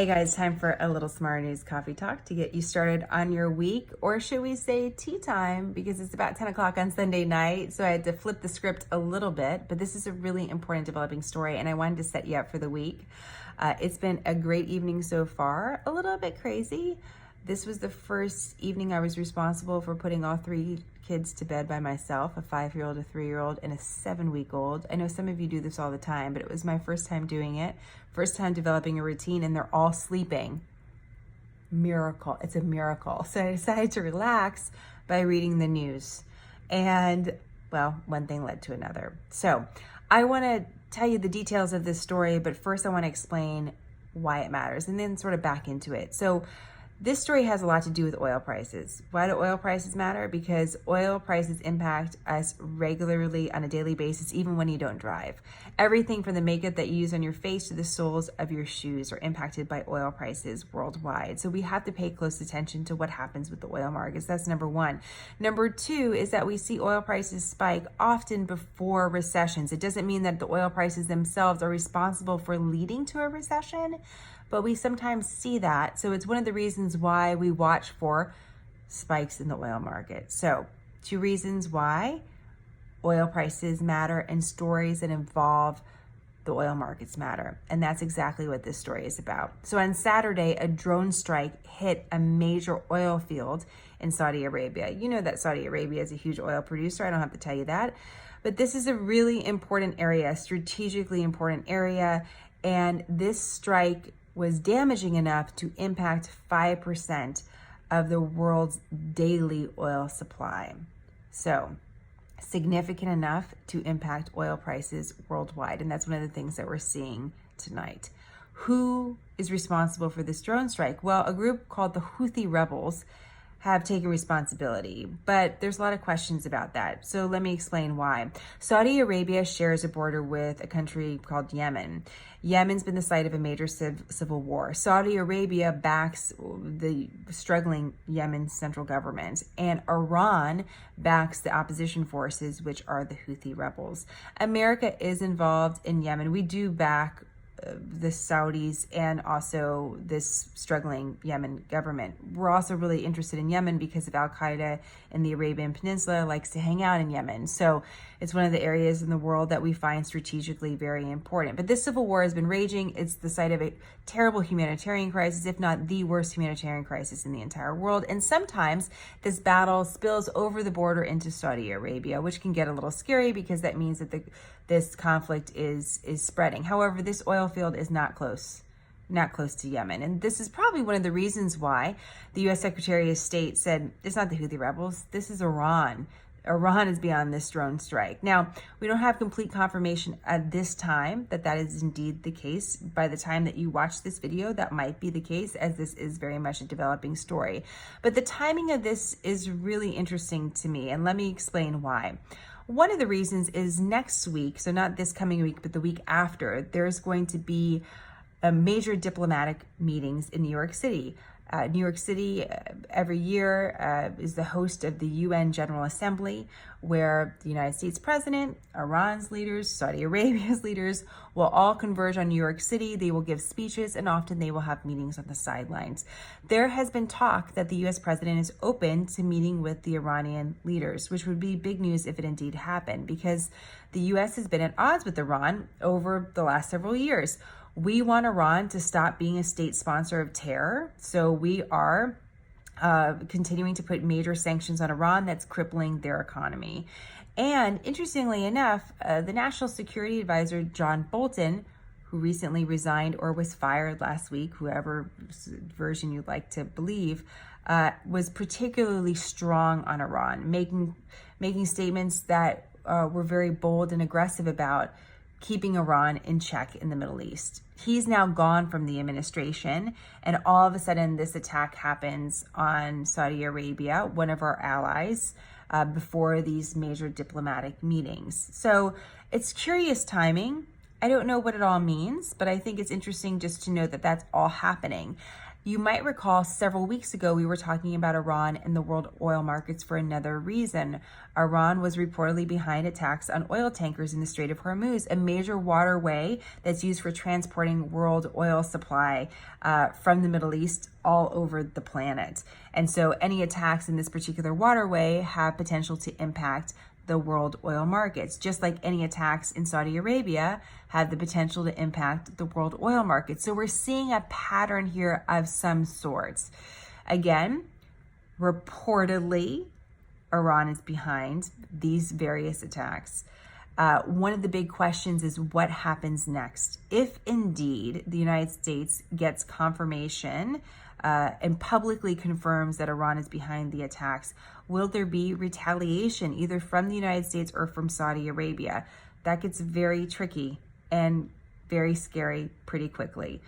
Hey guys, time for a little Smart News coffee talk to get you started on your week, or should we say tea time, because it's about 10 o'clock on Sunday night, so I had to flip the script a little bit, but this is a really important developing story and I wanted to set you up for the week. It's been a great evening so far, a little bit crazy. This was the first evening I was responsible for putting all three kids to bed by myself, a 5-year-old, a 3-year-old, and a 7-week-old. I know some of you do this all the time, but it was my first time doing it, first time developing a routine, and they're all sleeping. Miracle. It's a miracle. So I decided to relax by reading the news. And, well, one thing led to another. So I want to tell you the details of this story, but first I want to explain why it matters and then sort of back into it. So this story has a lot to do with oil prices. Why do oil prices matter? Because oil prices impact us regularly on a daily basis, even when you don't drive. Everything from the makeup that you use on your face to the soles of your shoes are impacted by oil prices worldwide. So we have to pay close attention to what happens with the oil markets. That's number one. Number two is that we see oil prices spike often before recessions. It doesn't mean that the oil prices themselves are responsible for leading to a recession, but we sometimes see that. So it's one of the reasons why we watch for spikes in the oil market. So 2 reasons why oil prices matter and stories that involve the oil markets matter. And that's exactly what this story is about. So on Saturday, a drone strike hit a major oil field in Saudi Arabia. You know that Saudi Arabia is a huge oil producer. I don't have to tell you that. But this is a really important area, strategically important area. And this strike was damaging enough to impact 5% of the world's daily oil supply. So significant enough to impact oil prices worldwide. And that's one of the things that we're seeing tonight. Who is responsible for this drone strike? Well, a group called the Houthi rebels have taken responsibility, but there's a lot of questions about that. So let me explain why. Saudi Arabia shares a border with a country called Yemen. Yemen's been the site of a major civil war. Saudi Arabia backs the struggling Yemen central government, and Iran backs the opposition forces, which are the Houthi rebels. America is involved in Yemen. We do back the Saudis and also this struggling Yemen government. We're also really interested in Yemen because of Al-Qaeda in the Arabian Peninsula likes to hang out in Yemen. So it's one of the areas in the world that we find strategically very important. But this civil war has been raging. It's the site of a terrible humanitarian crisis, if not the worst humanitarian crisis in the entire world. And sometimes this battle spills over the border into Saudi Arabia, which can get a little scary because that means that this conflict is spreading. However, this oil field is not close to Yemen. And this is probably one of the reasons why the U.S. Secretary of State said it's not the Houthi rebels, this is Iran. Iran is beyond this drone strike. Now, we don't have complete confirmation at this time that that is indeed the case. By the time that you watch this video, that might be the case, as this is very much a developing story. But the timing of this is really interesting to me, and let me explain why. One of the reasons is next week, so not this coming week, but the week after, there's going to be a major diplomatic meetings in New York City. New York City every year is the host of the UN General Assembly, where the United States president, Iran's leaders, Saudi Arabia's leaders will all converge on New York City. They will give speeches, and often they will have meetings on the sidelines. There has been talk that the US president is open to meeting with the Iranian leaders, which would be big news if it indeed happened, because the US has been at odds with Iran over the last several years. We want Iran to stop being a state sponsor of terror. So we are continuing to put major sanctions on Iran that's crippling their economy. And interestingly enough, the National Security Advisor, John Bolton, who recently resigned or was fired last week, whoever version you'd like to believe, was particularly strong on Iran, making statements that were very bold and aggressive about keeping Iran in check in the Middle East. He's now gone from the administration, and all of a sudden this attack happens on Saudi Arabia, one of our allies, before these major diplomatic meetings. So it's curious timing. I don't know what it all means, but I think it's interesting just to know that that's all happening. You might recall several weeks ago we were talking about Iran and the world oil markets for another reason. Iran was reportedly behind attacks on oil tankers in the Strait of Hormuz, a major waterway that's used for transporting world oil supply from the Middle East all over the planet. And so any attacks in this particular waterway have potential to impact the world oil markets, just like any attacks in Saudi Arabia have the potential to impact the world oil market. So we're seeing a pattern here of some sorts. Again, reportedly, Iran is behind these various attacks. One of the big questions is what happens next. If indeed the United States gets confirmation and publicly confirms that Iran is behind the attacks, will there be retaliation either from the United States or from Saudi Arabia? That gets very tricky and very scary pretty quickly.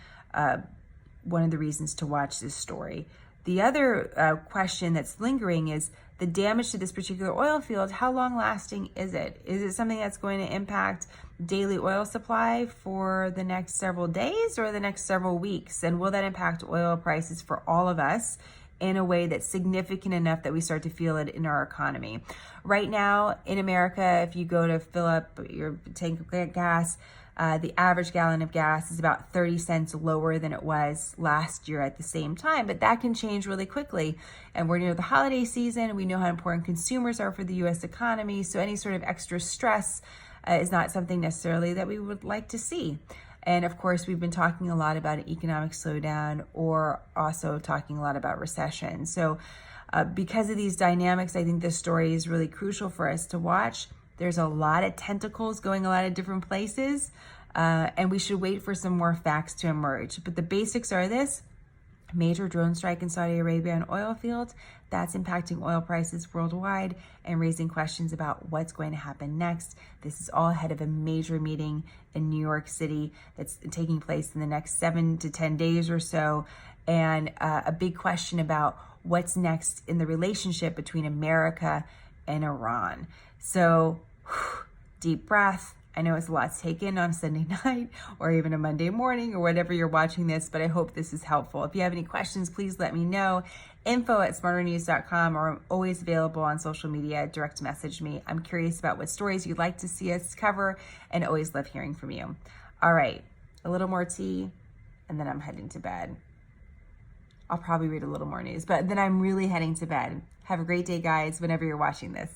One of the reasons to watch this story. The other question that's lingering is the damage to this particular oil field. How long lasting is it? Is it something that's going to impact daily oil supply for the next several days or the next several weeks? And will that impact oil prices for all of us in a way that's significant enough that we start to feel it in our economy? Right now in America, if you go to fill up your tank of gas, the average gallon of gas is about 30 cents lower than it was last year at the same time, but that can change really quickly. And we're near the holiday season. We know how important consumers are for the U.S. economy. So any sort of extra stress is not something necessarily that we would like to see. And of course, we've been talking a lot about an economic slowdown or also talking a lot about recession. So because of these dynamics, I think this story is really crucial for us to watch. There's a lot of tentacles going a lot of different places, and we should wait for some more facts to emerge. But the basics are this: major drone strike in Saudi Arabia on oil fields. That's impacting oil prices worldwide and raising questions about what's going to happen next. This is all ahead of a major meeting in New York City that's taking place in the next 7 to 10 days or so, and a big question about what's next in the relationship between America and Iran. So deep breath. I know it's a lot to take in on a Sunday night or even a Monday morning or whatever you're watching this, but I hope this is helpful. If you have any questions, please let me know. info@smarternews.com, or I'm always available on social media. Direct message me. I'm curious about what stories you'd like to see us cover and always love hearing from you. All right, a little more tea and then I'm heading to bed. I'll probably read a little more news, but then I'm really heading to bed. Have a great day, guys, whenever you're watching this.